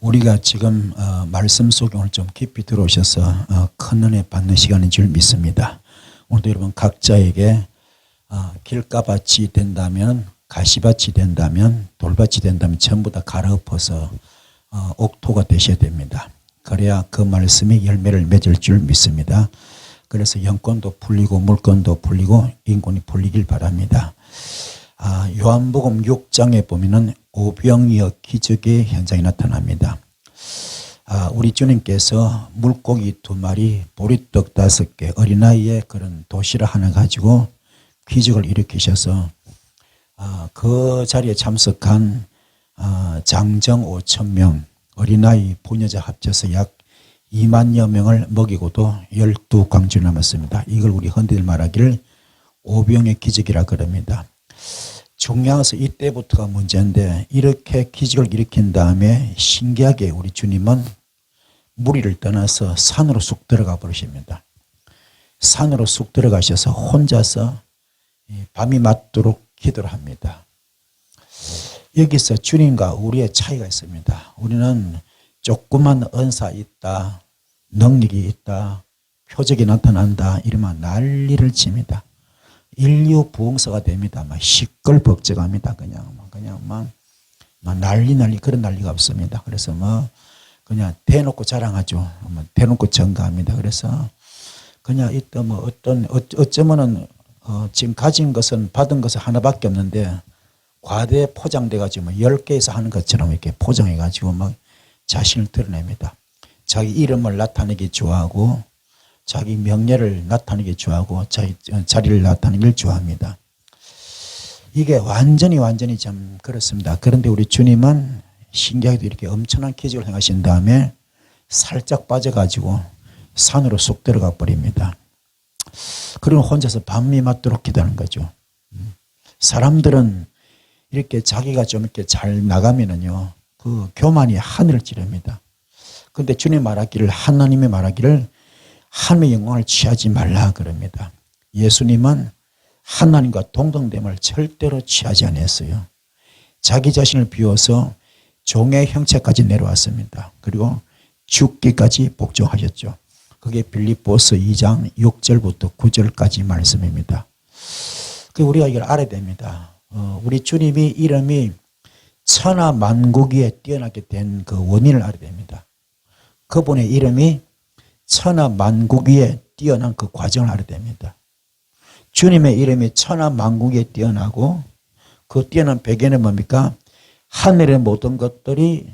우리가 지금 말씀 속에 오늘 좀 깊이 들어오셔서 큰 은혜 받는 시간인 줄 믿습니다. 오늘도 여러분 각자에게 길가밭이 된다면, 가시밭이 된다면, 돌밭이 된다면 전부 다 갈아엎어서 옥토가 되셔야 됩니다. 그래야 그 말씀이 열매를 맺을 줄 믿습니다. 그래서 영권도 풀리고 물권도 풀리고 인권이 풀리길 바랍니다. 요한복음 6장에 보면은 오병이어 기적의 현장이 나타납니다. 우리 주님께서 물고기 2마리, 보리떡 5개, 어린아이의 그런 도시락 하나 가지고 기적을 일으키셔서 그 자리에 참석한 장정 5,000명, 어린아이, 부녀자 합쳐서 약 2만여 명을 먹이고도 12광주 남았습니다. 이걸 우리 헌디들 말하기를 오병의 기적이라 그럽니다. 중요한 것은 이때부터가 문제인데, 이렇게 기적을 일으킨 다음에 신기하게 우리 주님은 무리를 떠나서 산으로 쑥 들어가 버리십니다. 산으로 쑥 들어가셔서 혼자서 밤이 맞도록 기도를 합니다. 여기서 주님과 우리의 차이가 있습니다. 우리는 조그만 은사 있다, 능력이 있다, 표적이 나타난다 이러면 난리를 칩니다. 인류 부흥사가 됩니다. 막 시끌벅적합니다. 그냥 난리 그런 난리가 없습니다. 그래서 그냥 대놓고 자랑하죠. 대놓고 증가합니다. 그래서 그냥 어쩌면은 지금 가진 것은 받은 것은 하나밖에 없는데 과대 포장돼 가지고 10개에서 하는 것처럼 이렇게 포장해 가지고 막 자신을 드러냅니다. 자기 이름을 나타내기 좋아하고, 자기 명예를 나타내기 좋아하고, 자기 자리를 나타내기를 좋아합니다. 이게 완전히 좀 그렇습니다. 그런데 우리 주님은 신기하게도 이렇게 엄청난 기적을 행하신 다음에 살짝 빠져가지고 산으로 쑥 들어가 버립니다. 그리고 혼자서 밤이 맞도록 기도하는 거죠. 사람들은 이렇게 자기가 좀 이렇게 잘 나가면은요, 그 교만이 하늘을 찌릅니다. 그런데 주님 말하기를, 하나님의 말하기를 하나님의 영광을 취하지 말라 그럽니다. 예수님은 하나님과 동등됨을 절대로 취하지 않았어요. 자기 자신을 비워서 종의 형체까지 내려왔습니다. 그리고 죽기까지 복종하셨죠. 그게 빌립보서 2장 6절부터 9절까지 말씀입니다. 우리가 이걸 알아야 됩니다. 우리 주님이 이름이 천하 만국위에 뛰어나게 된 그 원인을 알아야 됩니다. 그분의 이름이 천하 만국위에 뛰어난 그 과정을 알아야 됩니다. 주님의 이름이 천하 만국위에 뛰어나고, 그 뛰어난 배경은 뭡니까? 하늘의 모든 것들이,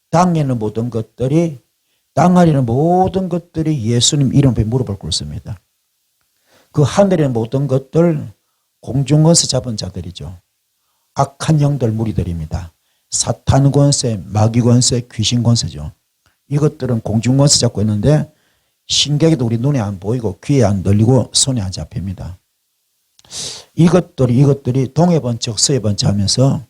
땅에 있는 모든 것들이, 땅 아래 있는 모든 것들이 예수님 이름 앞에 무릎을 꿇습니다. 그 하늘의 모든 것들, 공중권세 잡은 자들이죠. 악한 영들 무리들입니다. 사탄 권세, 마귀 권세, 귀신 권세죠. 이것들은 공중권세 잡고 있는데 신기하게도 우리 눈에 안 보이고 귀에 안 들리고 손에 안 잡힙니다. 이것들이 동해 번쩍 서해 번쩍 하면서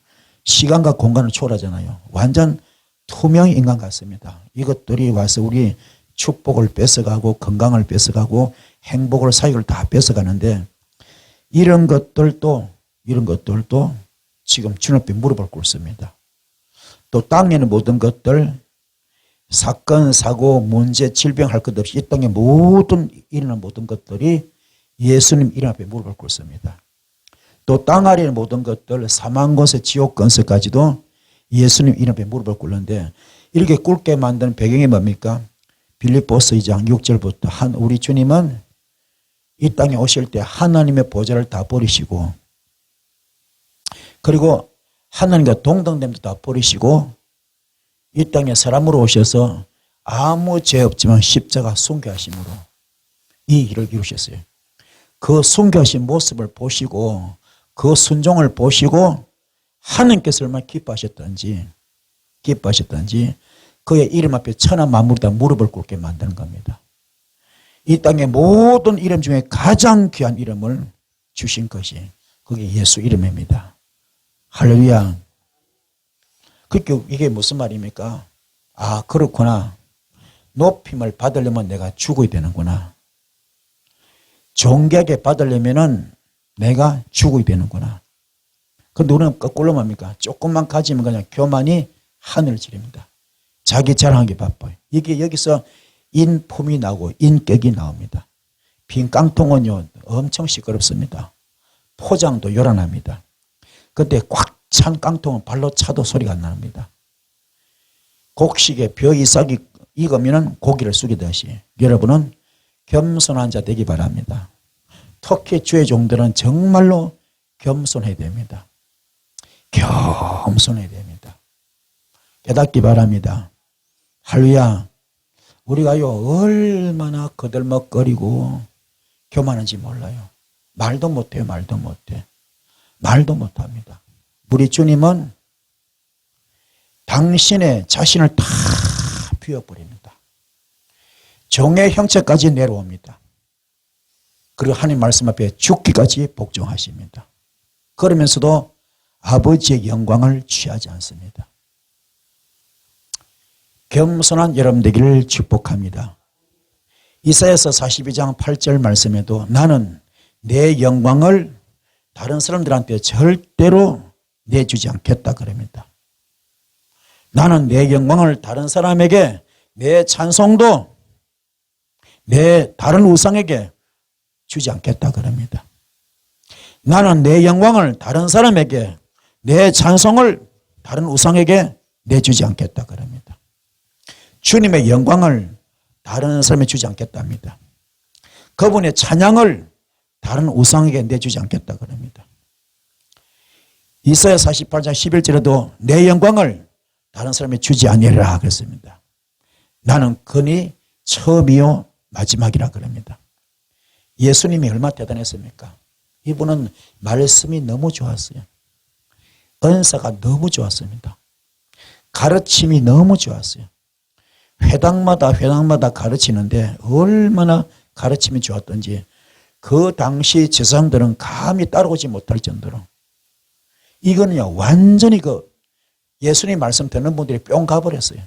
시간과 공간을 초월하잖아요. 완전 투명 인간 같습니다. 이것들이 와서 우리 축복을 뺏어가고 건강을 뺏어가고 행복을, 사익을 다 뺏어가는데, 이런 것들도 지금 주님 앞에 무릎을 꿇습니다. 또 땅에는 모든 것들, 사건, 사고, 문제, 질병 할 것 없이 이 땅에 일어난 모든 것들이 예수님 이름 앞에 무릎을 꿇습니다. 또 땅 아래의 모든 것들, 사망 권세, 지옥 권세까지도 예수님 이름 앞에 무릎을 꿇는데, 이렇게 꿇게 만드는 배경이 뭡니까? 빌립보서 2장 6절부터 우리 주님은 이 땅에 오실 때 하나님의 보좌를 다 버리시고, 그리고 하나님과 동등됨도 다 버리시고 이 땅에 사람으로 오셔서 아무 죄 없지만 십자가 순교하심으로 이 일을 이루셨어요. 그 순교하신 모습을 보시고, 그 순종을 보시고 하나님께서 얼마나 기뻐하셨던지 그의 이름 앞에 천하 만물이 다 무릎을 꿇게 만드는 겁니다. 이 땅의 모든 이름 중에 가장 귀한 이름을 주신 것이 그게 예수 이름입니다. 할렐루야. 그러니까 이게 무슨 말입니까? 그렇구나. 높임을 받으려면 내가 죽어야 되는구나. 존귀하게 받으려면은 내가 죽어야 되는구나. 그런데 우리는 거꾸로 뭡니까? 조금만 가지면 그냥 교만이 하늘을 지릅니다. 자기 자랑하기 바빠요. 이게 여기서 인품이 나오고 인격이 나옵니다. 빈 깡통은요 엄청 시끄럽습니다. 포장도 요란합니다. 그때 꽉 찬 깡통은 발로 차도 소리가 안 납니다. 곡식에 벼 이삭이 익으면 고기를 숙이듯이 여러분은 겸손한 자 되기 바랍니다. 특히 주의 종들은 정말로 겸손해야 됩니다. 겸손해야 됩니다. 깨닫기 바랍니다. 할렐루야. 우리가요 얼마나 거들먹거리고 교만한지 몰라요. 말도 못해요. 말도 못해. 말도 못합니다. 우리 주님은 당신의 자신을 다 비워버립니다. 종의 형체까지 내려옵니다. 그리고 하나님 말씀 앞에 죽기까지 복종하십니다. 그러면서도 아버지의 영광을 취하지 않습니다. 겸손한 여러분 되기를 축복합니다. 이사야서 42장 8절 말씀에도 나는 내 영광을 다른 사람들한테 절대로 내주지 않겠다 그럽니다. 나는 내 영광을 다른 사람에게, 내 찬송도 내 다른 우상에게 주지 않겠다 그럽니다. 나는 내 영광을 다른 사람에게, 내 찬송을 다른 우상에게 내주지 않겠다 그럽니다. 주님의 영광을 다른 사람에게 주지 않겠답니다. 그분의 찬양을 다른 우상에게 내주지 않겠다 그럽니다. 이사야 48장 11절에도 내 영광을 다른 사람에게 주지 아니하리라 그랬습니다. 나는 그니 처음이요 마지막이라 그럽니다. 예수님이 얼마나 대단했습니까? 이분은 말씀이 너무 좋았어요. 은사가 너무 좋았습니다. 가르침이 너무 좋았어요. 회당마다 가르치는데 얼마나 가르침이 좋았던지 그 당시 제사장들은 감히 따라오지 못할 정도로 이거는요 완전히 그 예수님 말씀 듣는 분들이 뿅 가버렸어요.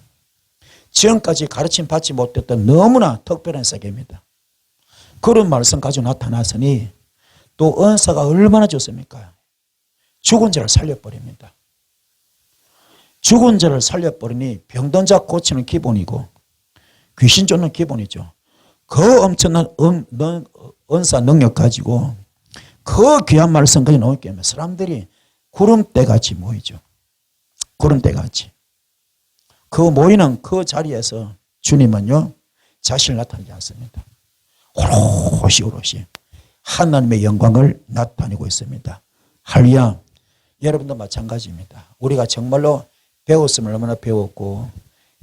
지금까지 가르침 받지 못했던 너무나 특별한 세계입니다. 그런 말씀 가지고 나타났으니 또 은사가 얼마나 좋습니까? 죽은 자를 살려버립니다. 죽은 자를 살려버리니 병든 자 고치는 기본이고 귀신 쫓는 기본이죠. 그 엄청난 은사 능력 가지고 그 귀한 말씀까지 나오기 때문에 사람들이 구름대같이 모이죠. 구름대같이. 그 모이는 그 자리에서 주님은요 자신을 나타내지 않습니다. 오롯이 하나님의 영광을 나타내고 있습니다. 할렐루야. 여러분도 마찬가지입니다. 우리가 정말로 배웠으면 얼마나 배웠고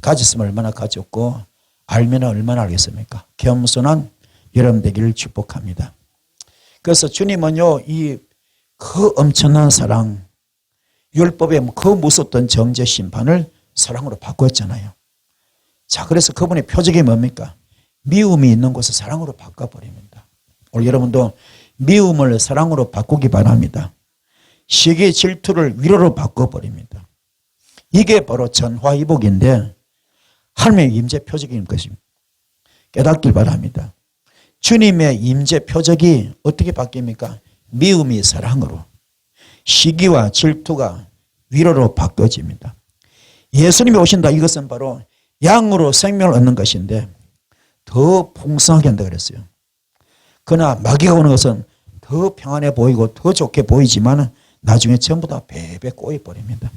가졌으면 얼마나 가졌고 알면 얼마나 알겠습니까? 겸손한 여러분 되기를 축복합니다. 그래서 주님은요 그 엄청난 사랑, 율법의 그 무섭던 정죄 심판을 사랑으로 바꿨잖아요. 자, 그래서 그분의 표적이 뭡니까? 미움이 있는 곳을 사랑으로 바꿔버립니다. 오늘 여러분도 미움을 사랑으로 바꾸기 바랍니다. 시기 질투를 위로로 바꿔버립니다. 이게 바로 전화위복인데 하나님의 임재 표적인 것입니다. 깨닫길 바랍니다. 주님의 임재 표적이 어떻게 바뀝니까? 미움이 사랑으로, 시기와 질투가 위로로 바꿔집니다. 예수님이 오신다, 이것은 바로 양으로 생명을 얻는 것인데 더 풍성하게 한다 그랬어요. 그러나 마귀가 오는 것은 더 평안해 보이고 더 좋게 보이지만 나중에 전부 다 배배 꼬여버립니다.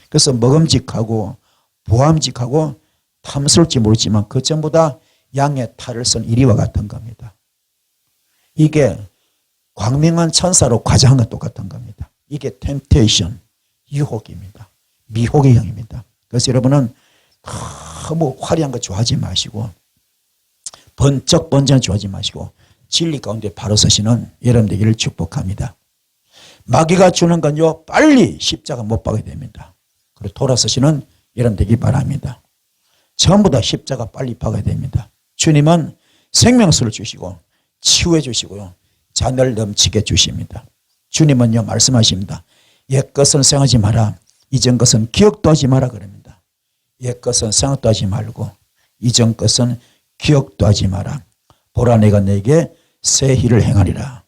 그래서 먹음직하고 보암직하고 탐스러울지 모르지만 그 전부 다 양의 탈을 쓴 이리와 같은 겁니다. 이게 광명한 천사로 과장한 것 똑같은 겁니다. 이게 템테이션, 유혹입니다. 미혹의 형입니다. 그래서 여러분은 너무 화려한 거 좋아하지 마시고 번쩍번쩍 좋아하지 마시고 진리 가운데 바로 서시는 여러분 되기를 축복합니다. 마귀가 주는 건요 빨리 십자가 못 박게 됩니다. 그리고 돌아서시는 여러분 되기 바랍니다. 전부 다 십자가 빨리 박아야 됩니다. 주님은 생명수를 주시고 치유해 주시고요 자녀를 넘치게 주십니다. 주님은요 말씀하십니다. 옛것은 생각하지 마라. 이전 것은 기억도 하지 마라 그럽니다. 옛것은 생각도 하지 말고 이전 것은 기억도 하지 마라. 보라 내가 내게 새 일을 행하리라.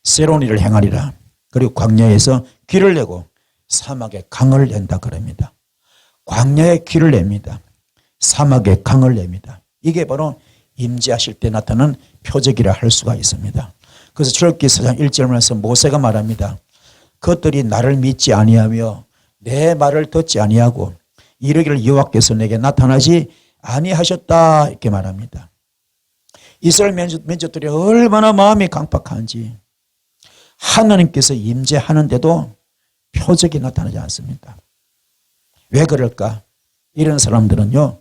새로운 일을 행하리라. 그리고 광야에서 길을 내고 사막에 강을 낸다 그럽니다. 광야에 길을 냅니다. 사막에 강을 냅니다. 이게 바로 임재하실 때 나타나는 표적이라 할 수가 있습니다. 그래서 출애굽기 4장 1절에서 모세가 말합니다. 그것들이 나를 믿지 아니하며 내 말을 듣지 아니하고 이르기를 여호와께서 내게 나타나지 아니하셨다 이렇게 말합니다. 이스라엘 민족들이 얼마나 마음이 강팍한지 하나님께서 임재하는데도 표적이 나타나지 않습니다. 왜 그럴까? 이런 사람들은요,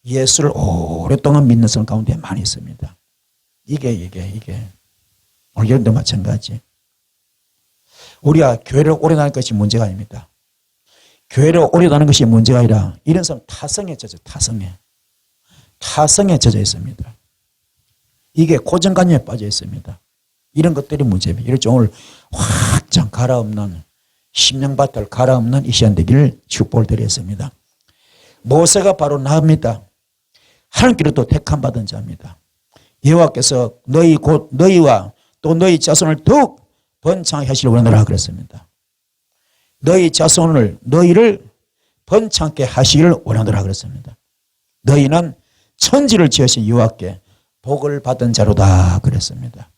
예수를 오랫동안 믿는 사람 가운데 많이 있습니다. 이게 오늘 여러분도 마찬가지. 우리가 교회를 오래 다니는 것이 문제가 아닙니다. 교회를 오래 다니는 것이 문제가 아니라 이런 사람 타성에 젖어 타성에 젖어 있습니다. 이게 고정관념에 빠져 있습니다. 이런 것들이 문제입니다. 이럴 오늘 확장 갈아엎는 심령밭을 갈아엎는 이 시간 되기를 축복을 드렸습니다. 모세가 바로 나입니다. 하나님께로부터 택함받은 자입니다. 여호와께서 너희와 또 너희 자손을 더욱 번창하게 하시길 원하노라 그랬습니다. 너희를 번창케 하시기를 원하노라 그랬습니다. 너희는 천지를 지으신 여호와께 복을 받은 자로다 그랬습니다.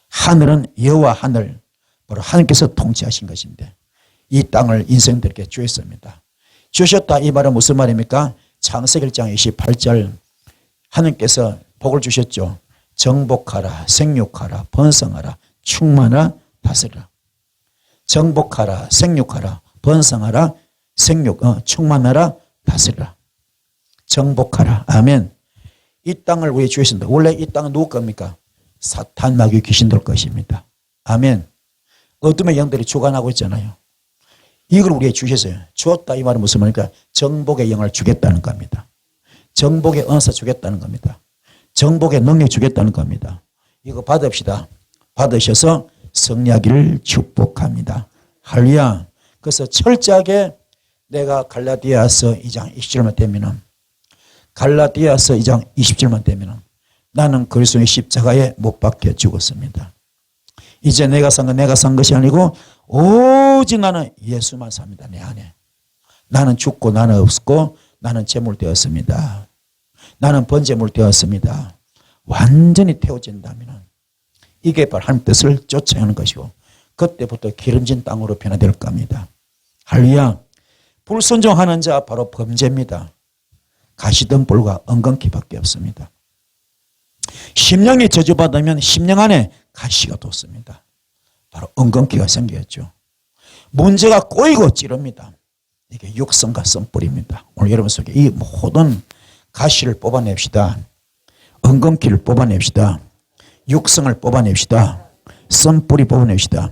하늘은 여호와 하늘, 바로 하나님께서 통치하신 것인데 이 땅을 인생들에게 주셨습니다. 주셨다 이 말은 무슨 말입니까? 창세기 1장 28절 하나님께서 복을 주셨죠. 정복하라, 생육하라, 번성하라, 충만하라, 다스리라. 정복하라, 생육하라, 번성하라, 충만하라, 다스리라. 정복하라. 아멘. 이 땅을 우리에게 주셨습니다. 원래 이 땅은 누구 겁니까? 사탄, 마귀, 귀신들 것입니다. 아멘. 어둠의 영들이 주관하고 있잖아요. 이걸 우리에게 주셨어요. 주었다 이 말은 무슨 말입니까? 정복의 영을 주겠다는 겁니다. 정복의 은사 주겠다는 겁니다. 정복의 능력 주겠다는 겁니다. 이거 받읍시다. 받으셔서 승리하기를 축복합니다. 할렐루야. 그래서 철저하게 내가 갈라디아서 2장 20절만 되면은 갈라디아서 2장 20절만 되면은 나는 그리스도의 십자가에 못 박혀 죽었습니다. 이제 내가 산 것이 아니고 오직 나는 예수만 삽니다. 내 안에. 나는 죽고 나는 없고 나는 제물 되었습니다. 나는 번제물 되었습니다. 완전히 태워진다면 이게 바로 하나님 뜻을 쫓아야 하는 것이고 그때부터 기름진 땅으로 변화될 겁니다. 할렐루야. 불순종하는 자 바로 범죄입니다. 가시던 볼과 엉겅퀴밖에 없습니다. 심령이 저주받으면 심령 안에 가시가 돋습니다. 바로 엉겅퀴가 생겼죠. 문제가 꼬이고 찌릅니다. 이게 육성과 썸뿌리입니다. 오늘 여러분 속에 이 모든 가시를 뽑아냅시다. 엉겅퀴를 뽑아냅시다. 육성을 뽑아냅시다. 썸뿌리 뽑아냅시다.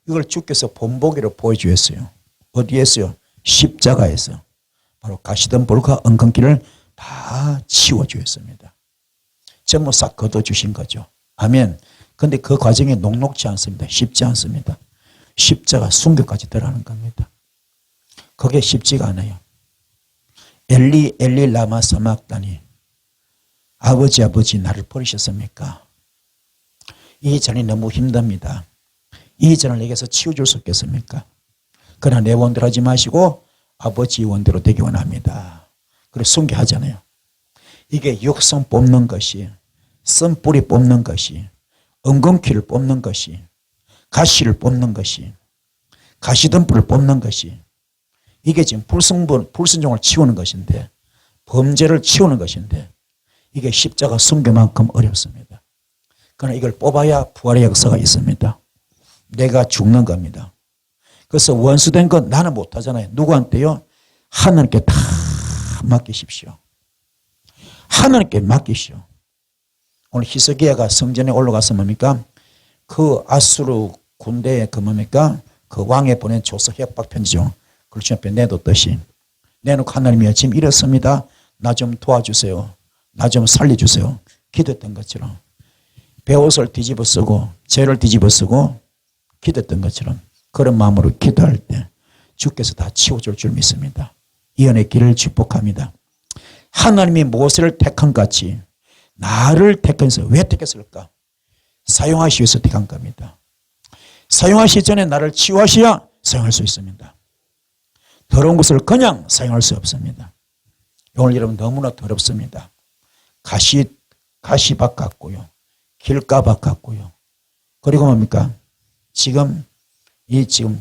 이걸 주께서 본보기로 보여주셨어요. 어디에서요? 십자가에서. 바로 가시던 볼과 엉겅퀴를 다 치워주셨습니다. 전부 싹 걷어주신 거죠. 아멘. 그런데 그 과정이 녹록지 않습니다. 쉽지 않습니다. 십자가 순교까지 들어가는 겁니다. 그게 쉽지가 않아요. 엘리 엘리 라마 사막다니 아버지 나를 버리셨습니까? 이 잔이 너무 힘듭니다. 이 잔을 내게서 치워줄 수 없겠습니까? 그러나 내 원대로 하지 마시고 아버지 원대로 되기 원합니다. 그래서 순교하잖아요. 이게 육성 뽑는 것이, 썬뿌리 뽑는 것이, 엉겅퀴를 뽑는 것이, 가시를 뽑는 것이, 가시덤불을 뽑는 것이, 이게 지금 불순종을 치우는 것인데, 범죄를 치우는 것인데, 이게 십자가 순교만큼 어렵습니다. 그러나 이걸 뽑아야 부활의 역사가 있습니다. 내가 죽는 겁니다. 그래서 원수된 건 나는 못하잖아요. 누구한테요? 하나님께 다 맡기십시오. 하나님께 맡기시오. 오늘 히스기야가 성전에 올라가서 뭡니까? 그 아수르 군대에 그 뭡니까? 그 왕에 보낸 조서 협박 편지죠. 그걸 주 앞에 내뒀듯이 내놓고 하나님이여 지금 이렇습니다. 나 좀 도와주세요. 나 좀 살려주세요. 기도했던 것처럼 베옷을 뒤집어 쓰고 죄를 뒤집어 쓰고 기도했던 것처럼 그런 마음으로 기도할 때 주께서 다 치워줄 줄 믿습니다. 이 은혜의 길을 축복합니다. 하나님이 모세를 택한 같이 나를 택해서 왜 택했을까? 사용하시기 위해서 택한 겁니다. 사용하시기 전에 나를 치유하셔야 사용할 수 있습니다. 더러운 것을 그냥 사용할 수 없습니다. 오늘 여러분 너무나 더럽습니다. 가시밭 같고요. 길가밭 같고요. 그리고 뭡니까? 지금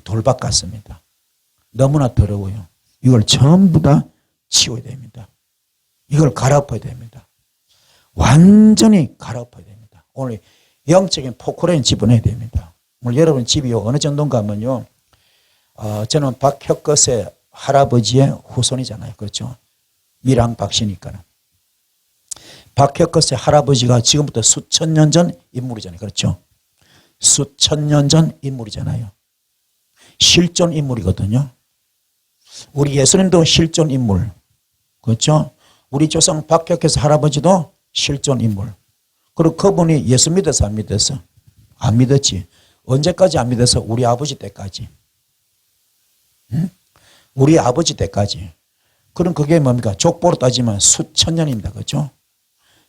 돌밭 같습니다. 너무나 더러워요. 이걸 전부 다 치워야 됩니다. 이걸 갈아엎어야 됩니다. 완전히 갈아엎어야 됩니다. 오늘 영적인 포크레인 집어넣어야 됩니다. 오늘 여러분 집이 어느 정도인가 하면요. 저는 박혁것의 할아버지의 후손이잖아요. 그렇죠? 밀항 박씨니까는. 박혁것의 할아버지가 지금부터 수천 년 전 인물이잖아요. 그렇죠? 수천 년 전 인물이잖아요. 실존 인물이거든요. 우리 예수님도 실존 인물. 그렇죠? 우리 조상 박혁것의 할아버지도 실존 인물. 그리고 그분이 예수 믿어서 안 믿었어? 안 믿었지. 언제까지 안 믿어서? 우리 아버지 때까지. 응? 우리 아버지 때까지. 그럼 그게 뭡니까? 족보로 따지면 수천 년입니다. 그렇죠?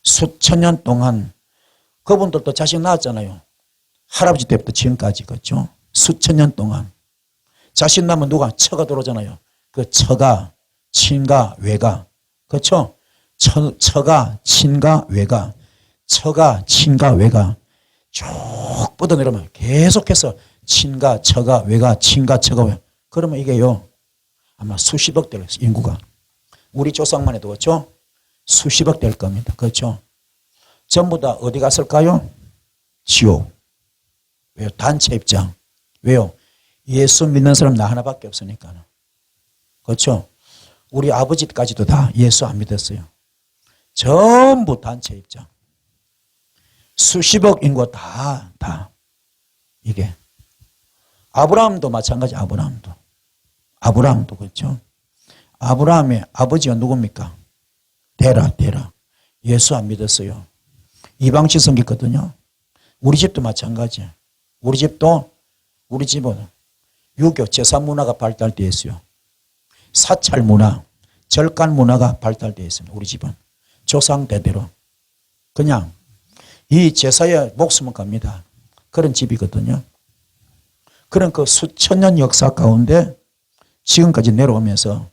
수천 년 동안 그분들도 자식 낳았잖아요. 할아버지 때부터 지금까지. 그렇죠? 수천 년 동안. 자식 낳으면 누가? 처가 들어오잖아요. 그 처가, 친가, 외가. 그렇죠? 처가, 친가, 외가. 처가, 친가, 외가. 쭉 뻗어내려면 계속해서 친가, 처가, 외가, 친가, 처가, 외가. 그러면 이게요. 아마 수십억 될 인구가. 우리 조상만 해도 그렇죠? 수십억 될 겁니다. 그렇죠? 전부 다 어디 갔을까요? 지옥. 왜요? 단체 입장. 왜요? 예수 믿는 사람 나 하나밖에 없으니까. 그렇죠? 우리 아버지까지도 다 예수 안 믿었어요. 전부 단체 입장. 수십억 인구 다. 이게. 아브라함도 마찬가지. 아브라함도 그렇죠? 아브라함의 아버지가 누굽니까? 데라. 예수 안 믿었어요. 이방신 섬겼거든요. 우리 집도 마찬가지. 우리 집은 유교 제사 문화가 발달되어 있어요. 사찰 문화, 절간 문화가 발달되어 있습니다. 우리 집은 조상 대대로 그냥 이 제사에 목숨을 갑니다. 그런 집이거든요. 그런 그 수천 년 역사 가운데 지금까지 내려오면서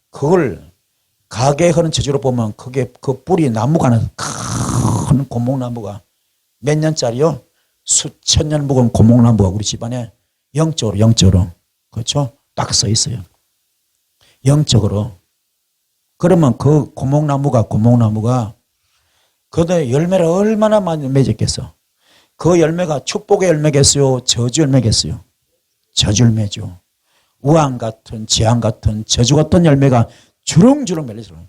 그걸 가게에 흐른 저주로 보면 그게 그 뿌리 나무가 하나 큰 고목나무가 몇 년짜리요? 수천 년 묵은 고목나무가 우리 집안에 영적으로 그렇죠? 딱 서 있어요. 영적으로. 그러면 그 고목나무가 그때 열매를 얼마나 많이 맺었겠어. 그 열매가 축복의 열매겠어요? 저주 열매겠어요? 저주 열매죠. 우한 같은 재앙 같은 저주 같은 열매가 주렁주렁 맺어요.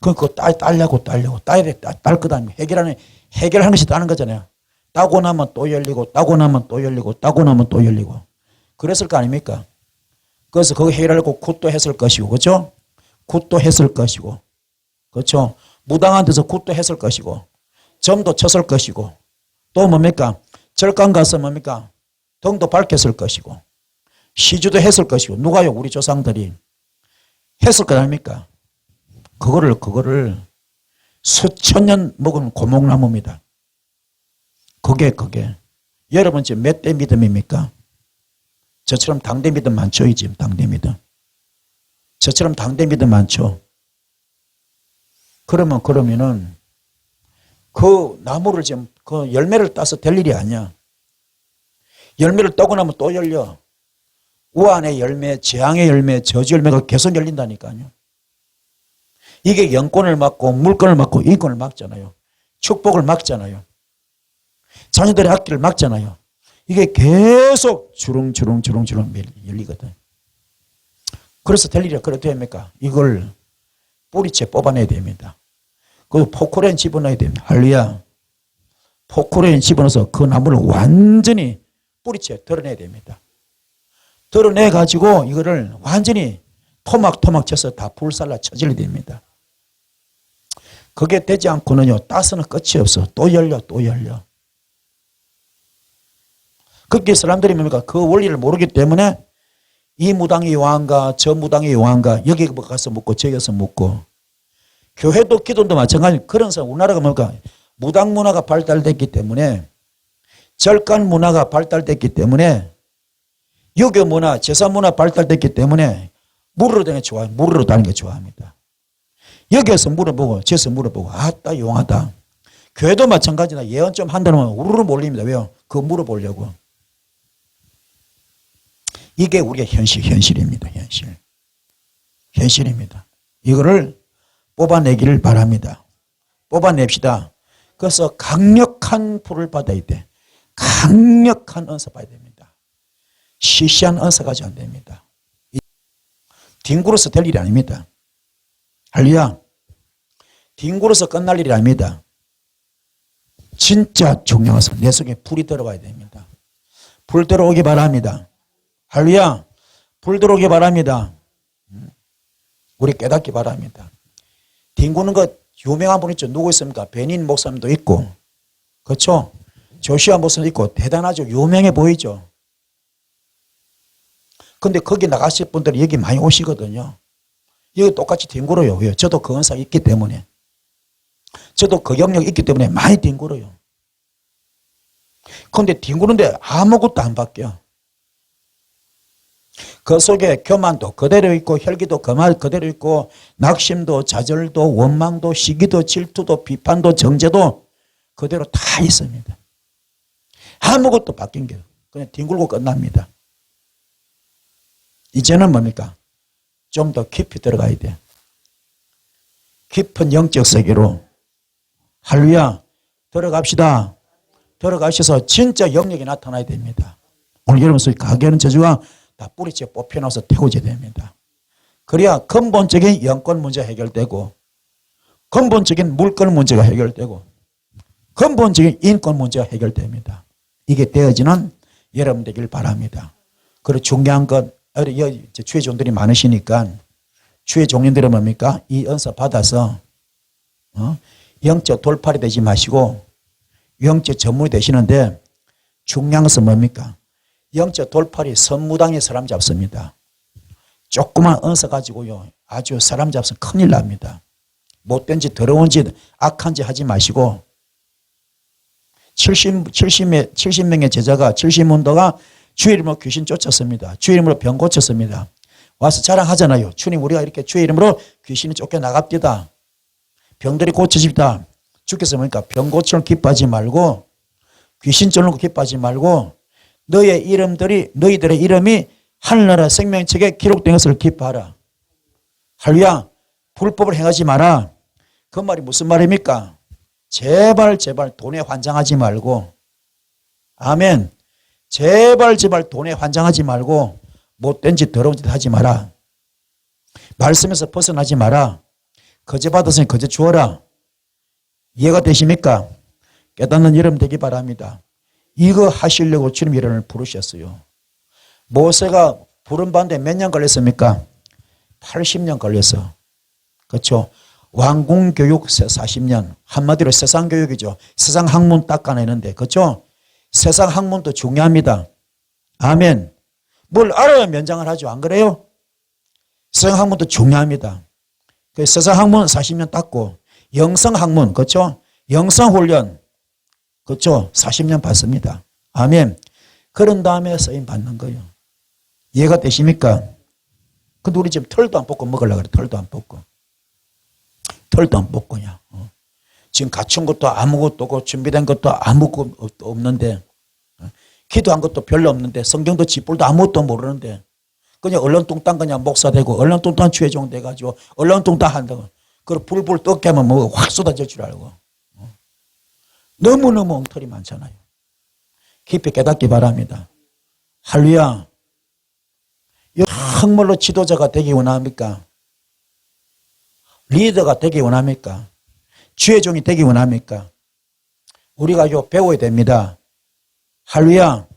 그거 따려고 따야 돼. 딸 거 아니면 해결하는 것이 따는 거잖아요. 따고 나면 또 열리고 따고 나면 또 열리고 따고 나면 또 열리고 그랬을 거 아닙니까? 그래서 그거 해결하려고 굿도 했을 것이고 그렇죠? 굿도 했을 것이고 그렇죠? 무당한 데서 굿도 했을 것이고 점도 쳤을 것이고 또 뭡니까? 절간 가서 뭡니까? 등도 밝혔을 것이고 시주도 했을 것이고 누가요? 우리 조상들이 했을 거 아닙니까? 그거를 수천 년 먹은 고목나무입니다. 그게 여러분 지금 몇 대 믿음입니까? 저처럼 당대 믿음 많죠. 이 지금 당대 믿음. 저처럼 당대 믿음 많죠. 그러면은 그 나무를 지금 그 열매를 따서 될 일이 아니야. 열매를 따고 나면 또 열려. 우한의 열매, 재앙의 열매, 저주 열매가 계속 열린다니까요. 이게 영권을 막고 물권을 막고 인권을 막잖아요. 축복을 막잖아요. 자녀들의 앞길을 막잖아요. 이게 계속 주렁주렁 열리거든. 그래서 될 일이 그래도 됩니까? 이걸 뿌리채 뽑아내야 됩니다. 그리고 포크레인 집어넣어야 됩니다. 할렐루야. 포크레인 집어넣어서 그 나무를 완전히 뿌리채 드러내야 됩니다. 드러내가지고 이거를 완전히 토막 쳐서 다 불살라 쳐질러야 됩니다. 그게 되지 않고는요, 따서는 끝이 없어. 또 열려. 그렇게 사람들이 뭡니까? 그 원리를 모르기 때문에 이 무당이 요한가, 저 무당이 요한가, 여기 가서 묻고, 저기 가서 묻고. 교회도 기도도 마찬가지. 그런 사람, 우리나라가 뭡니까? 무당 문화가 발달됐기 때문에, 절간 문화가 발달됐기 때문에, 유교 문화, 제사 문화 발달됐기 때문에, 물으러 다니는 게 좋아요. 물으러 다니는 게 좋아합니다. 여기에서 물어보고 저에서 물어보고 아따 용하다. 교회도 마찬가지다. 예언 좀 한다면 우르르 몰립니다. 왜요? 그거 물어보려고. 이게 우리의 현실입니다. 현실입니다. 이거를 뽑아내기를 바랍니다. 뽑아냅시다. 그래서 강력한 불을 받아야 돼. 강력한 은사 받아야 됩니다. 시시한 은사 가지고 안 됩니다. 뒹굴어서 될 일이 아닙니다. 할렐루야. 뒹굴어서 끝날 일이 아닙니다. 진짜 중요해서 내 속에 불이 들어와야 됩니다. 불 들어오기 바랍니다. 할렐루야. 불 들어오기 바랍니다. 우리 깨닫기 바랍니다. 뒹구는 것 유명한 분 있죠. 누구 있습니까? 베닌 목사님도 있고, 그렇죠? 조시아 목사님도 있고, 대단하죠. 유명해 보이죠. 근데 거기 나가실 분들이 여기 많이 오시거든요. 여기 똑같이 뒹굴어요. 왜요? 저도 그 은사가 있기 때문에. 저도 그 경력이 있기 때문에 많이 뒹굴어요. 그런데 뒹구는데 아무것도 안 바뀌어. 그 속에 교만도 그대로 있고, 혈기도 그대로 있고, 낙심도 좌절도 원망도 시기도 질투도 비판도 정죄도 그대로 다 있습니다. 아무것도 바뀐 게 그냥 뒹굴고 끝납니다. 이제는 뭡니까? 좀 더 깊이 들어가야 돼. 깊은 영적 세계로 할렐루야 들어갑시다. 들어가셔서 진짜 영역이 나타나야 됩니다. 오늘 여러분 속에 가게하는 저주가 다 뿌리째 뽑혀나와서 태워져야 됩니다. 그래야 근본적인 영권 문제 해결되고, 근본적인 물건 문제가 해결되고, 근본적인 인권 문제가 해결됩니다. 이게 되어지는 여러분 되길 바랍니다. 그리고 중요한 것, 주의 종들이 많으시니까 주의 종님들은 뭡니까? 이 은사 받아서 영적 돌팔이 되지 마시고 영적 전문이 되시는데, 중요한 것은 뭡니까? 영적 돌팔이 선무당에 사람 잡습니다. 조그만 은사 가지고요 아주 사람 잡으면 큰일 납니다. 못된 짓 더러운 짓 악한 짓 하지 마시고, 70명의 제자가 70문도가 주의 이름으로 귀신 쫓았습니다. 주의 이름으로 병 고쳤습니다. 와서 자랑하잖아요. 주님, 우리가 이렇게 주의 이름으로 귀신이 쫓겨나갑디다. 병들이 고쳐집니다. 주께서 보니까 병 고치는 기뻐하지 말고, 귀신 쫓는 거 기뻐하지 말고, 너희들의 이름이 하늘나라 생명책에 기록된 것을 기뻐하라. 할렐루야. 불법을 행하지 마라. 그 말이 무슨 말입니까? 제발 돈에 환장하지 말고, 아멘. 제발 돈에 환장하지 말고 못된 짓 더러운 짓 하지 마라. 말씀에서 벗어나지 마라. 거저 받았으니 거저 주어라. 이해가 되십니까? 깨닫는 여러분 되기 바랍니다. 이거 하시려고 주님 여러분을 부르셨어요. 모세가 부름받는데 몇 년 걸렸습니까? 80년 걸렸어. 그렇죠? 왕궁교육 40년. 한마디로 세상교육이죠. 세상 학문 닦아내는데. 그렇죠? 세상 학문도 중요합니다. 아멘. 뭘 알아야 면장을 하죠. 안 그래요? 세상 학문도 중요합니다. 세상 학문 40년 닦고, 영성 학문, 그렇죠? 영성 훈련, 그렇죠? 40년 받습니다. 아멘. 그런 다음에 쓰임 받는 거예요. 이해가 되십니까? 근데 우리 지금 털도 안 뽑고 먹으려고 그래. 털도 안 뽑고. 털도 안 뽑고냐. 지금 갖춘 것도 아무것도 없고 준비된 것도 아무것도 없는데, 기도한 것도 별로 없는데, 성경도 지뿔도 아무것도 모르는데, 그냥 얼렁뚱땅 그냥 목사 되고 얼렁뚱땅 주의종 돼가지고 얼렁뚱땅 한다고. 그리고 불불 떴게 하면 뭐 확 쏟아질 줄 알고. 너무너무 엉터리 많잖아요. 깊이 깨닫기 바랍니다. 할렐루야. 정말로 지도자가 되기 원합니까? 리더가 되기 원합니까? 주의 종이 되기 원합니까? 우리가 요 배워야 됩니다. 할렐루야.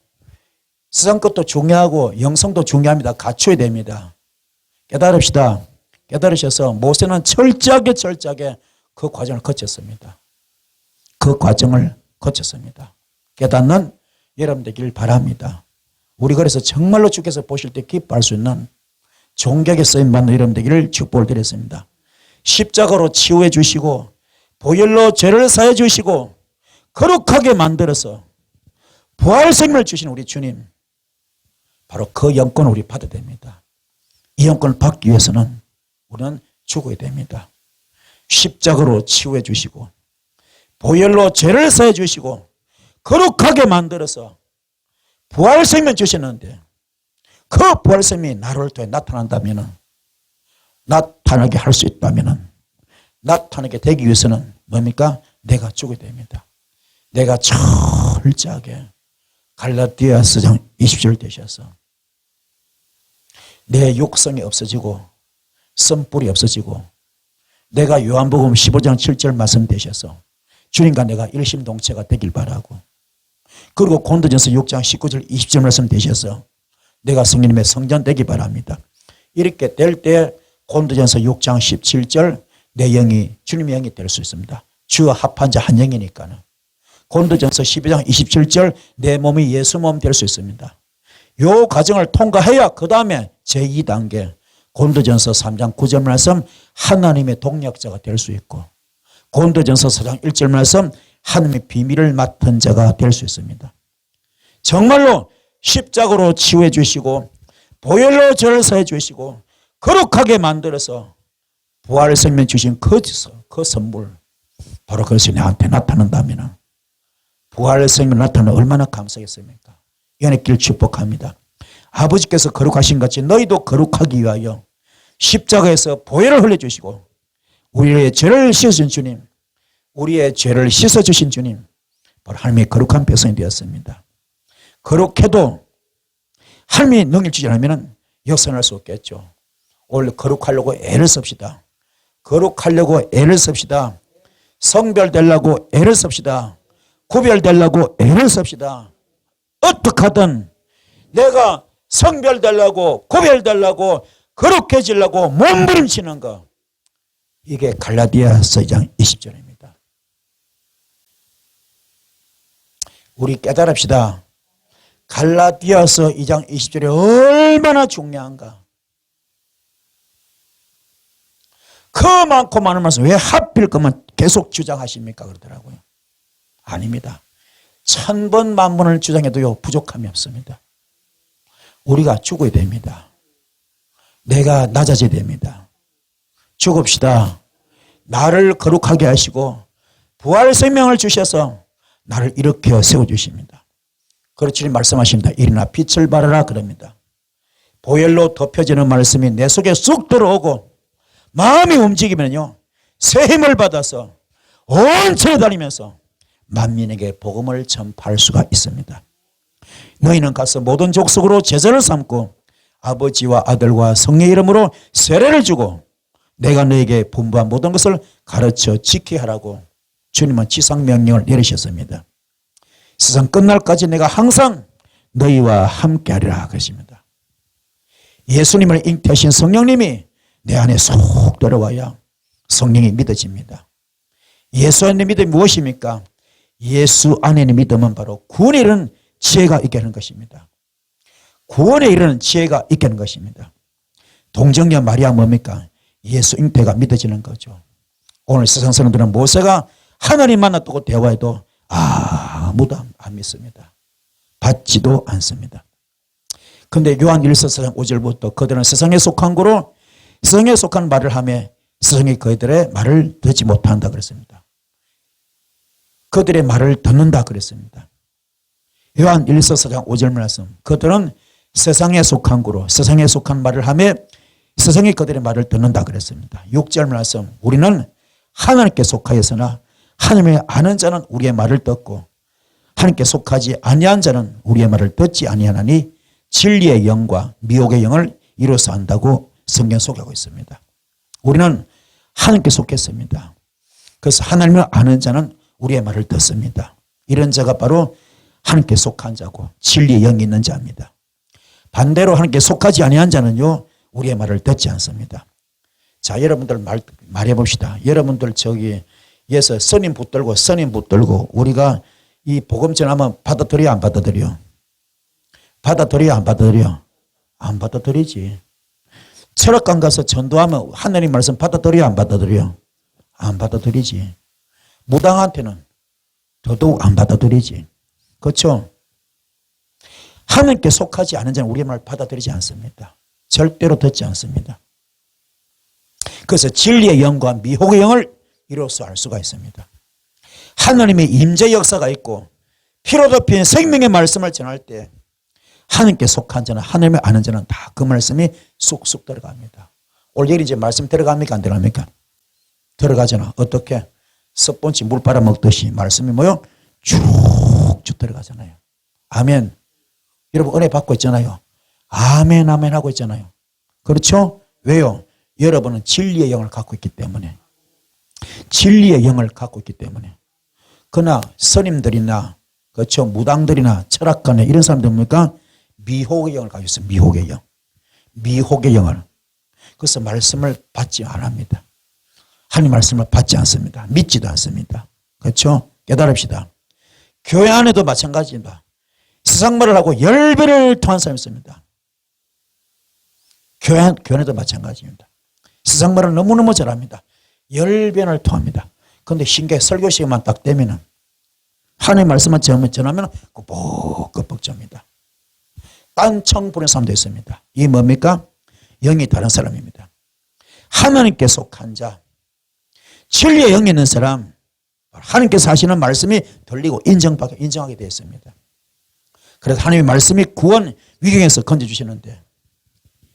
세상 것도 중요하고 영성도 중요합니다. 갖춰야 됩니다. 깨달읍시다. 깨달으셔서 모세는 철저하게 그 과정을 거쳤습니다. 그 과정을 거쳤습니다. 깨닫는 여러분 되기를 바랍니다. 우리 그래서 정말로 주께서 보실 때 기뻐할 수 있는 종격에 쓰임받는 여러분 되기를 축복을 드렸습니다. 십자가로 치유해 주시고 보혈로 죄를 사해 주시고 거룩하게 만들어서 부활 생명을 주신 우리 주님, 바로 그 영권을 우리 받아야 됩니다. 이 영권을 받기 위해서는 우리는 죽어야 됩니다. 십자가로 치유해 주시고 보혈로 죄를 사해 주시고 거룩하게 만들어서 부활생명 주시는데 그 부활생명이 나를 통해 나타난다면 나타나게 할 수 있다면 나타나게 되기 위해서는 뭡니까? 내가 죽어야 됩니다. 내가 철저하게 갈라디아서 4장 20절 되셔서 내 육성이 없어지고 선뿔이 없어지고 내가 요한복음 15장 7절 말씀 되셔서 주님과 내가 일심동체가 되길 바라고 그리고 고린도전서 6장 19절 20절 말씀 되셔서 내가 성령님의 성전 되기 바랍니다. 이렇게 될 때 고린도전서 6장 17절 내 영이 주님의 영이 될 수 있습니다. 주와 합한 자 한 영이니까는. 고린도전서 12장 27절 내 몸이 예수 몸 될 수 있습니다. 요 과정을 통과해야 그 다음에 제2단계 고린도전서 3장 9절 말씀 하나님의 동력자가 될 수 있고 고린도전서 4장 1절 말씀 하나님의 비밀을 맡은 자가 될 수 있습니다. 정말로 십자가로 치유해 주시고 보혈로 저를 사해 주시고 거룩하게 만들어서 부활 생명 주신 그 선물 바로 그것이 나한테 나타난다면 부활 생명 나타나면 얼마나 감사하겠습니까? 연의 길 축복합니다. 아버지께서 거룩하신 같이 너희도 거룩하기 위하여 십자가에서 보혈을 흘려주시고 우리의 죄를 씻어준 주님, 우리의 죄를 씻어주신 주님, 바로 하나님의 거룩한 백성이 되었습니다. 거룩해도 하나님이 능력 주지 않으면 역선할 수 없겠죠. 오늘 거룩하려고 애를 씁시다. 거룩하려고 애를 씁시다. 성별되려고 애를 씁시다. 구별되려고 애를 씁시다. 어떻게 하든 내가 성별되려고 구별되려고 거룩해지려고 몸부림치는 거 이게 갈라디아서 2장 20절입니다. 우리 깨달읍시다. 갈라디아서 2장 20절이 얼마나 중요한가. 그 많고 많은 말씀 왜 하필 그만 계속 주장하십니까? 그러더라고요. 아닙니다. 1000번 만번을 주장해도요 부족함이 없습니다. 우리가 죽어야 됩니다. 내가 낮아져야 됩니다. 죽읍시다. 나를 거룩하게 하시고 부활 생명을 주셔서 나를 일으켜 세워주십니다. 그렇지 말씀하십니다. 일어나 빛을 발하라 그럽니다. 보혈로 덮여지는 말씀이 내 속에 쑥 들어오고 마음이 움직이면요 새 힘을 받아서 온 세계 다니면서 만민에게 복음을 전파할 수가 있습니다. 너희는 가서 모든 족속으로 제자를 삼고 아버지와 아들과 성령의 이름으로 세례를 주고 내가 너에게 분부한 모든 것을 가르쳐 지키게 하라고 주님은 지상명령을 내리셨습니다. 세상 끝날까지 내가 항상 너희와 함께하리라 그러십니다. 예수님을 잉태하신 성령님이 내 안에 쏙 들어와야 성령이 믿어집니다. 예수 안에 믿음이 무엇입니까? 예수 안에 있는 믿음은 바로 구원에 이르는 지혜가 있게 하는 것입니다. 구원에 이르는 지혜가 있게 하는 것입니다. 동정녀 마리아 뭡니까? 예수 잉태가 믿어지는 거죠. 오늘 세상 사람들은 모세가 하나님 만났다고 대화해도 아무도 안 믿습니다. 받지도 않습니다. 그런데 요한 1서 4장 5절부터 그들은 세상에 속한 거로 세상에 속한 말을 하며 세상이 그들의 말을 듣지 못한다 그랬습니다. 그들의 말을 듣는다 그랬습니다. 요한 1서 4장 5절 말씀 그들은 세상에 속한 거로 세상에 속한 말을 하며 세상이 그들의 말을 듣는다 그랬습니다. 6절 말씀 우리는 하나님께 속하였으나 하나님을 아는 자는 우리의 말을 듣고 하나님께 속하지 아니한 자는 우리의 말을 듣지 아니하나니 진리의 영과 미혹의 영을 이루어서 안다고 성경 소개하고 있습니다. 우리는 하나님께 속했습니다. 그래서 하나님을 아는 자는 우리의 말을 듣습니다. 이런 자가 바로 하나님께 속한 자고 진리의 영이 있는 자입니다. 반대로 하나님께 속하지 아니한 자는요 우리의 말을 듣지 않습니다. 자 여러분들 말해 봅시다. 여러분들 저기에서 스님 붙들고 우리가 이 복음 전하면 받아들여 안 받아들여? 받아들여 안 받아들여? 안 받아들이지. 철학관 가서 전도하면 하나님 말씀 받아들여 안 받아들여? 안 받아들이지. 무당한테는 더더욱 안 받아들이지. 그렇죠? 하나님께 속하지 않은 자는 우리의 말 받아들이지 않습니다. 절대로 듣지 않습니다. 그래서 진리의 영과 미혹의 영을 이로써 알 수가 있습니다. 하나님의 임재 역사가 있고 피로 덮인 생명의 말씀을 전할 때 하나님께 속한 자는 하나님을 아는 자는 다 그 말씀이 쑥쑥 들어갑니다. 오늘 이제 말씀 들어갑니까 안 들어갑니까? 들어가잖아. 어떻게? 스펀지 물 빨아먹듯이 말씀이 뭐요? 쭉쭉 들어가잖아요. 아멘. 여러분 은혜 받고 있잖아요. 아멘 아멘 하고 있잖아요. 그렇죠? 왜요? 여러분은 진리의 영을 갖고 있기 때문에. 진리의 영을 갖고 있기 때문에. 그러나 스님들이나 그렇죠? 무당들이나 철학가나 이런 사람들 뭡니까? 미혹의 영을 가지고 있어요. 미혹의 영. 미혹의 영을. 그래서 말씀을 받지 않습니다. 하나님 말씀을 받지 않습니다. 믿지도 않습니다. 그렇죠? 깨달읍시다. 교회 안에도 마찬가지입니다. 세상 말을 하고 10배를 통한 사람이 있습니다. 교회 안에도 마찬가지입니다. 세상 말을 너무너무 잘합니다. 10배를 통합니다. 그런데 신기하게 설교 시간만 딱 되면은 하나님 말씀만 전하면 끄뻑끄뻑 접니다. 딴청 부는 사람도 있습니다. 이게 뭡니까? 영이 다른 사람입니다. 하나님께 속한 자, 진리의 영이 있는 사람, 하나님께서 하시는 말씀이 들리고 인정하게 되어 있습니다. 그래서 하나님의 말씀이 구원 위경에서 건져주시는데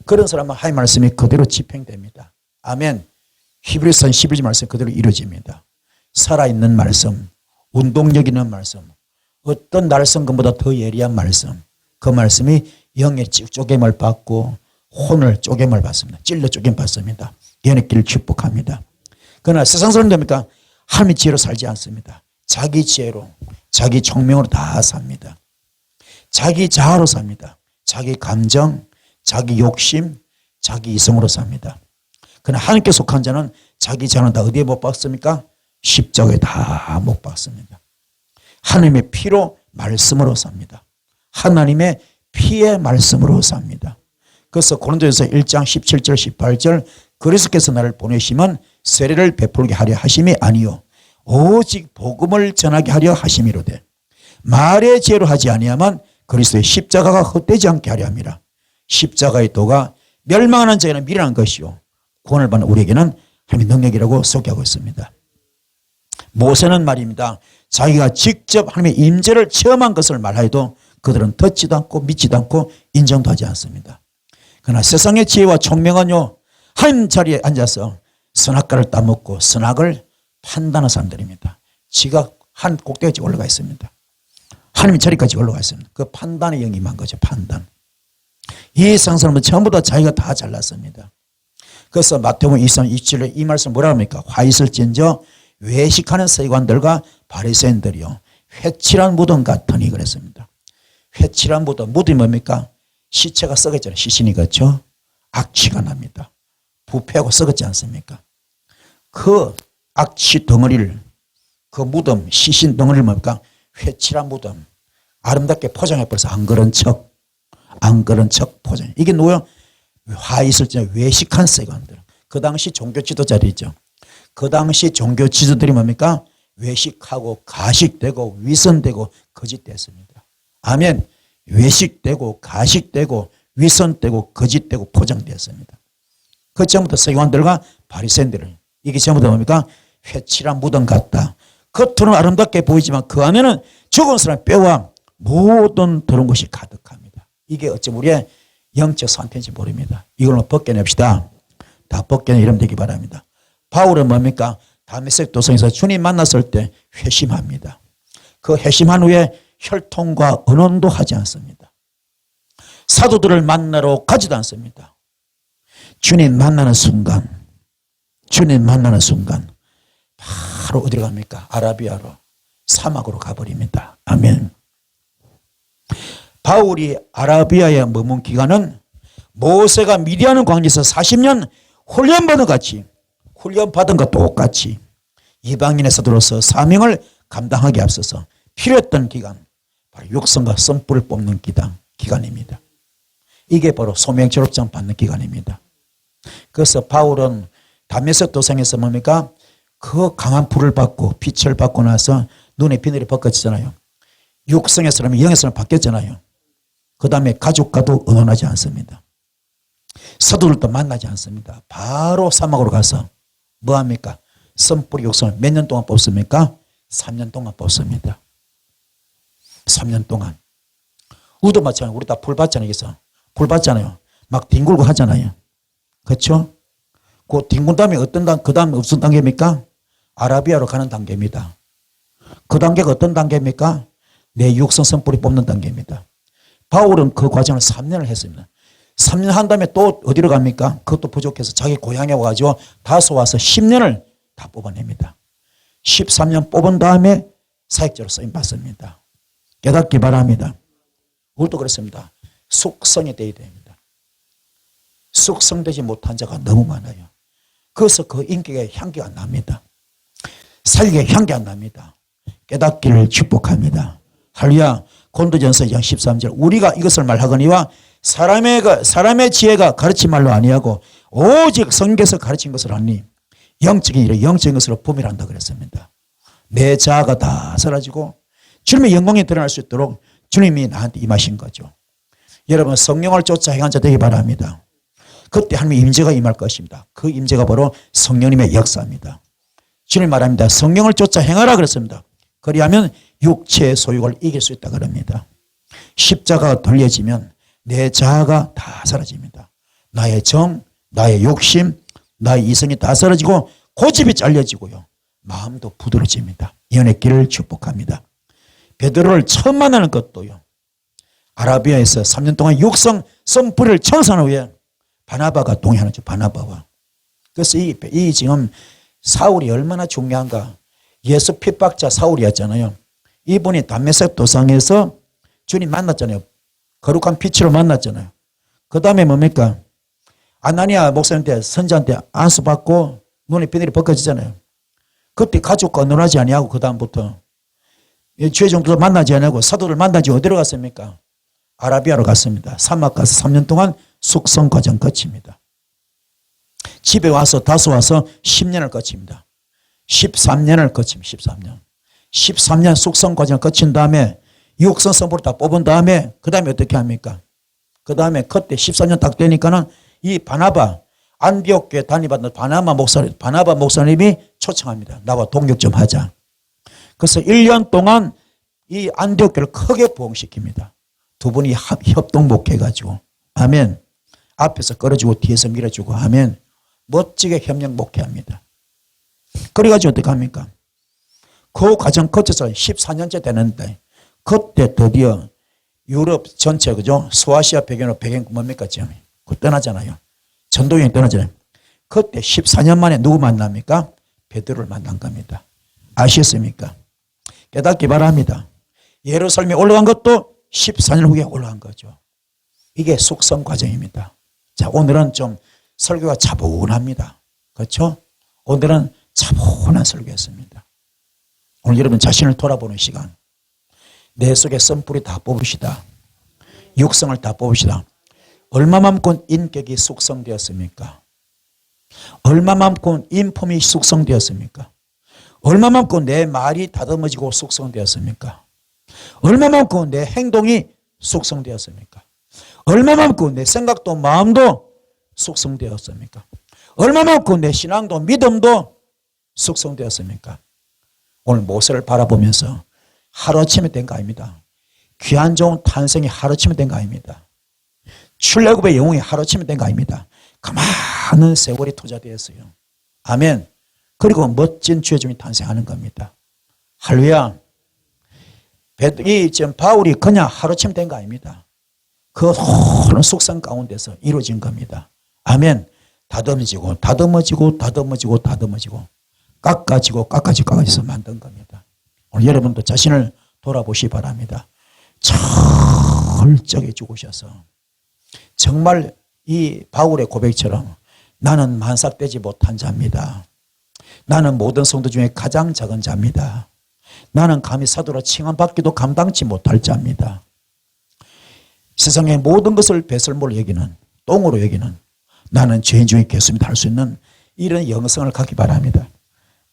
그런 사람은 하나님의 말씀이 그대로 집행됩니다. 아멘. 히브리서 11절 말씀 그대로 이루어집니다. 살아있는 말씀, 운동력 있는 말씀, 어떤 날성금보다 더 예리한 말씀, 그 말씀이 영의 쪼개임을 받고 혼을 쪼개임을 받습니다. 찔러 쪼개임 받습니다. 영의 길을 축복합니다. 그러나 세상 사람들입니까? 하나님의 지혜로 살지 않습니다. 자기 지혜로, 자기 총명으로 다 삽니다. 자기 자아로 삽니다. 자기 감정, 자기 욕심, 자기 이성으로 삽니다. 그러나 하나님께 속한 자는 자기 자아는 다 어디에 못 박습니까? 십자가에 다 못 박습니다. 하나님의 피로 말씀으로 삽니다. 하나님의 피의 말씀으로 삽니다. 그래서 고린도전서 1장 17절 18절 그리스도께서 나를 보내시면 세례를 베풀게 하려 하심이 아니요 오직 복음을 전하게 하려 하심이로되 말의 지혜로 하지 아니하면 그리스도의 십자가가 헛되지 않게 하려 함이라. 십자가의 도가 멸망하는 자에는 미련한 것이요 구원을 받는 우리에게는 하나님의 능력이라고 소개하고 있습니다. 모세는 말입니다. 자기가 직접 하나님의 임재를 체험한 것을 말하여도 그들은 듣지도 않고 믿지도 않고 인정도 하지 않습니다. 그러나 세상의 지혜와 총명은요 하나님 자리에 앉아서 선악과를 따먹고 선악을 판단하는 사람들입니다. 지가 한 꼭대기까지 올라가 있습니다. 하나님의 자리까지 올라가 있습니다. 그 판단의 영이 임한 거죠. 판단. 이 세상 사람은 전부 다 자기가 다 잘났습니다. 그래서 마태복음 23장 27절에 이 말씀 뭐라 합니까? 화 있을진저 외식하는 서기관들과 바리새인들이요 회칠한 무덤 같으니 그랬습니다. 회칠한 무덤, 무덤이 뭡니까? 시체가 썩었잖아요. 시신이 그렇죠? 악취가 납니다. 부패하고 썩었지 않습니까? 그 악취 덩어리를 그 무덤, 시신 덩어리를 뭡니까? 회칠한 무덤. 아름답게 포장해버려서 안 그런 척 포장. 이게 누구요? 화 있을 때 외식한 서기관들. 그 당시 종교 지도자들이죠. 그 당시 종교 지도들이 뭡니까? 외식하고 가식되고 위선되고 거짓됐습니다. 아멘. 외식되고 가식되고 위선되고 거짓되고 포장되었습니다. 그 전부터 서기관들과 바리새인들은 이게 전부 다 뭡니까? 회칠한 무덤 같다. 겉으로는 아름답게 보이지만 그 안에는 죽은 사람의 뼈와 모든 더러운 것이 가득합니다. 이게 어쩜 우리의 영적 상태인지 모릅니다. 이걸로 벗겨냅시다. 다 벗겨내 이러면 되기 바랍니다. 바울은 뭡니까? 다메섹 도성에서 주님 만났을 때 회심합니다. 그 회심한 후에 혈통과 언언도 하지 않습니다. 사도들을 만나러 가지도 않습니다. 주님 만나는 순간 바로 어디로 갑니까? 아라비아로 사막으로 가버립니다. 아멘. 바울이 아라비아에 머문 기간은 모세가 미디안 광야에서 40년 훈련받은 것과 똑같이 이방인의 사도로서 사명을 감당하기 앞서서 필요했던 기간, 바로 육성과 선불을 뽑는 기간입니다. 이게 바로 소명 졸업장 받는 기간입니다. 그래서 바울은 다메섹 도상에서 뭡니까? 그 강한 불을 받고 빛을 받고 나서 눈에 비늘이 벗겨지잖아요. 육성의 사람이 영의 사람이 바뀌었잖아요. 그 다음에 가족과도 의논하지 않습니다. 사도들도 만나지 않습니다. 바로 사막으로 가서 뭐합니까? 썸뿌리 육성을 몇 년 동안 뽑습니까? 3년 동안 뽑습니다. 3년 동안. 우도 마찬가지로 우리 다 불 받잖아요. 여기서. 불 받잖아요. 막 뒹굴고 하잖아요. 그렇죠? 그 뒹군 다음에 어떤 그 다음에 무슨 단계입니까? 아라비아로 가는 단계입니다. 그 단계가 어떤 단계입니까? 내 육성 썸뿌리 뽑는 단계입니다. 바울은 그 과정을 3년을 했습니다. 3년 한 다음에 또 어디로 갑니까? 그것도 부족해서 자기 고향에 와가지고 다소 와서 10년을 다 뽑아냅니다. 13년 뽑은 다음에 사역자로 쓰임 받습니다. 깨닫기 바랍니다. 우리도 그렇습니다. 숙성이 되어야 됩니다. 숙성되지 못한 자가 너무 많아요. 그래서 그 인격의 향기가 안 납니다. 살기의 향기 안 납니다. 깨닫기를 축복합니다. 할렐루야. 고린도전서 2장 13절 우리가 이것을 말하거니와 사람의 지혜가 가르친 말로 아니하고 오직 성경에서 가르친 것을 하니 영적인 일에 영적인 것으로 분별한다 그랬습니다. 내 자아가 다 사라지고 주님의 영광이 드러날 수 있도록 주님이 나한테 임하신 거죠. 여러분 성령을 쫓아 행한 자 되기 바랍니다. 그때 하나님의 임재가 임할 것입니다. 그 임재가 바로 성령님의 역사입니다. 주님 말합니다. 성령을 쫓아 행하라 그랬습니다. 그리하면 육체의 소욕을 이길 수 있다 그럽니다. 십자가가 돌려지면 내 자아가 다 사라집니다. 나의 정, 나의 욕심, 나의 이성이 다 사라지고 고집이 잘려지고요. 마음도 부드러워집니다. 예언의 길을 축복합니다. 베드로를 처음 만나는 것도요. 아라비아에서 3년 동안 육성 썸뿌리를 청산한 후에 바나바가 동행하죠. 바나바와. 그래서 이 지금 사울이 얼마나 중요한가. 예수 핍박자 사울이었잖아요. 이분이 담메색 도상에서 주님 만났잖아요. 거룩한 빛으로 만났잖아요. 그 다음에 뭡니까? 아나니아 목사님한테 선자한테 안수받고 눈에 비늘이 벗겨지잖아요. 그때 가족과 논하지 아니하고 그 다음부터 죄종들도 만나지 아니하고 사도를 만나지 어디로 갔습니까? 아라비아로 갔습니다. 사막 가서 3년 동안 숙성 과정 거칩니다. 집에 와서 다소 와서 10년을 거칩니다. 13년을 거칩니다. 13년 숙성 과정을 거친 다음에 육성 선포를 다 뽑은 다음에 그 다음에 어떻게 합니까? 그 다음에 그때 14년 딱 되니까는 이 바나바 안디옥 교회 단위받는 바나바 목사님이 초청합니다. 나와 동력 좀 하자. 그래서 1년 동안 이 안디옥 교회를 크게 부흥시킵니다. 두 분이 협동 목회해가지고 아멘. 앞에서 끌어주고 뒤에서 밀어주고 하면 멋지게 협력 목회합니다. 그래가지고 어떻게 합니까? 그 과정 거쳐서 14년째 되는데 그때 드디어 유럽 전체 그죠? 소아시아 배경 뭡니까 지금? 그 떠나잖아요. 전도여행 떠나잖아요. 그때 14년 만에 누구 만납니까? 베드로를 만난 겁니다. 아시겠습니까? 깨닫기 바랍니다. 예루살렘에 올라간 것도 14년 후에 올라간 거죠. 이게 숙성 과정입니다. 자, 오늘은 좀 설교가 차분합니다. 그렇죠? 오늘은 차분한 설교였습니다. 오늘 여러분 자신을 돌아보는 시간. 내 속에 썸뿌리 다 뽑으시다. 육성을 다 뽑으시다. 얼마만큼 인격이 숙성되었습니까? 얼마만큼 인품이 숙성되었습니까? 얼마만큼 내 말이 다듬어지고 숙성되었습니까? 얼마만큼 내 행동이 숙성되었습니까? 얼마만큼 내 생각도 마음도 숙성되었습니까? 얼마만큼 내 신앙도 믿음도 숙성되었습니까? 오늘 모세를 바라보면서 하루아침에 된 거 아닙니다. 귀한 좋은 탄생이 하루아침에 된 거 아닙니다. 출애굽의 영웅이 하루아침에 된 거 아닙니다. 그 많은 세월이 투자되었어요. 아멘. 그리고 멋진 죄종이 탄생하는 겁니다. 할렐루야. 이 지금 바울이 그냥 하루아침에 된 거 아닙니다. 그 오랜 숙성 가운데서 이루어진 겁니다. 아멘. 다듬어지고 깎아져서 만든 겁니다. 오늘 여러분도 자신을 돌아보시 바랍니다. 철저하게 죽으셔서 정말 이 바울의 고백처럼 나는 만삭되지 못한 자입니다. 나는 모든 성도 중에 가장 작은 자입니다. 나는 감히 사도로 칭함받기도 감당치 못할 자입니다. 세상의 모든 것을 배설물로 여기는, 똥으로 여기는 나는 죄인 중에 개수입니다 할 수 있는 이런 영성을 갖기 바랍니다.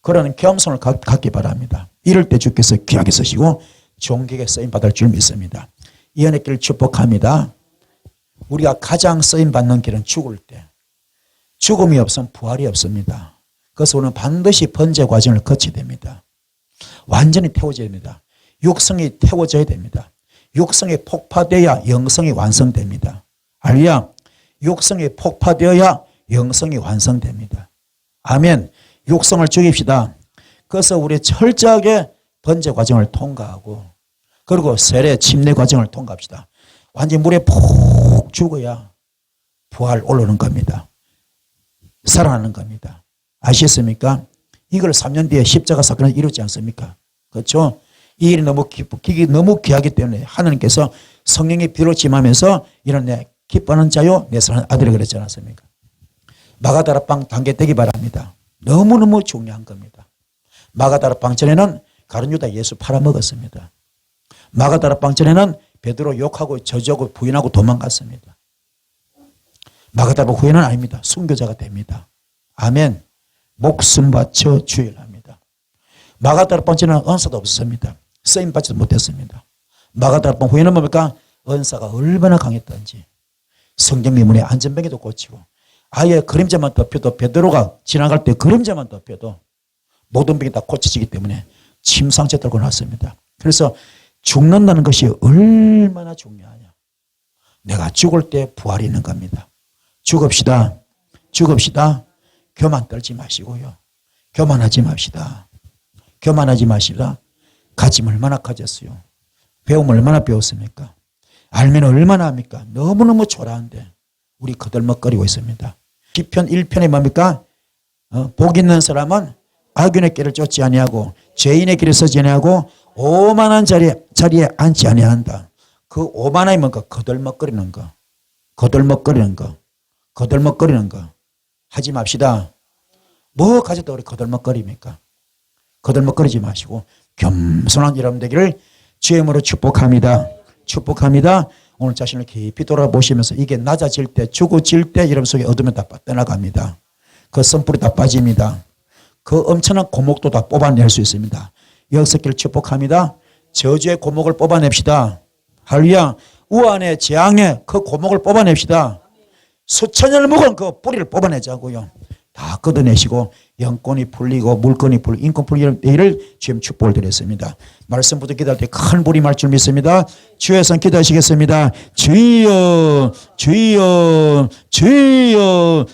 그런 겸손을 갖기 바랍니다. 이럴 때 주께서 귀하게 쓰시고 존귀하게 쓰임받을 줄 믿습니다. 이 은혜 길을 축복합니다. 우리가 가장 쓰임받는 길은 죽을 때. 죽음이 없으면 부활이 없습니다. 그래서 우리는 반드시 번제 과정을 거쳐야 됩니다. 완전히 태워져야 됩니다. 육성이 태워져야 됩니다. 육성이 폭파되어야 영성이 완성됩니다. 알리야, 육성이 폭파되어야 영성이 완성됩니다. 아멘. 육성을 죽입시다. 그래서 우리 철저하게 번제 과정을 통과하고 그리고 세례 침례 과정을 통과합시다. 완전히 물에 푹 죽어야 부활 오르는 겁니다. 살아나는 겁니다. 아시겠습니까? 이걸 3년 뒤에 십자가 사건을 이루지 않습니까? 그렇죠? 이 일이 너무 너무 귀하기 때문에 하나님께서 성령의 비로 짐하면서 이런 내 기뻐하는 자요 내 사랑하는 아들이 그랬지 않았습니까? 마가다락방 단계되기 바랍니다. 너무너무 중요한 겁니다. 마가다락방 전에는 가룟 유다 예수 팔아먹었습니다. 마가다락방 전에는 베드로 욕하고 저주하고 부인하고 도망갔습니다. 마가다락 후에는 아닙니다. 순교자가 됩니다. 아멘. 목숨 바쳐 주의를 합니다. 마가다락방 전에는 은사도 없었습니다. 쓰임 받지도 못했습니다. 마가다락방 후에는 뭡니까? 은사가 얼마나 강했던지 성경 미문에 안전병에도 고치고 아예 그림자만 덮여도 베드로가 지나갈 때 그림자만 덮여도 모든 병이 다 고쳐지기 때문에 침상째 들고 났습니다. 그래서 죽는다는 것이 얼마나 중요하냐. 내가 죽을 때 부활이 있는 겁니다. 죽읍시다. 죽읍시다. 교만 떨지 마시고요. 교만하지 맙시다. 교만하지 마시다. 가짐 얼마나 가졌어요. 배움 얼마나 배웠습니까? 알면 얼마나 합니까? 너무너무 초라한데 우리 거들먹거리고 있습니다. 시편 1편에 뭡니까? 복 있는 사람은 악인의 길을 쫓지 아니하고 죄인의 길을 서지 아니하고 오만한 자리에 앉지 아니한다. 그 오만함이 뭔가 거들먹거리는 거. 거들먹거리는 거. 거들먹거리는 거. 하지 맙시다. 뭐 가져도 우리 거들먹거립니까? 거들먹거리지 마시고 겸손한 여러분 되기를 주의 이름으로 축복합니다. 축복합니다. 오늘 자신을 깊이 돌아보시면서 이게 낮아질 때 죽어질 때 여러분 속에 어둠이 다 떠나갑니다. 그 선불이 다 빠집니다. 그 엄청난 고목도 다 뽑아낼 수 있습니다. 역사길 축복합니다. 저주의 고목을 뽑아냅시다. 할렐루야. 우한의 재앙의 그 고목을 뽑아냅시다. 수천 년을 묵은 그 뿌리를 뽑아내자고요. 다 걷어내시고 영권이 풀리고 물건이 풀리고 인권 풀리는 일을 주님 축복을 드렸습니다. 말씀부터 기도할 때 큰 불이 말 줄 믿습니다. 주의 선 기도하시겠습니다. 주여 주여 주여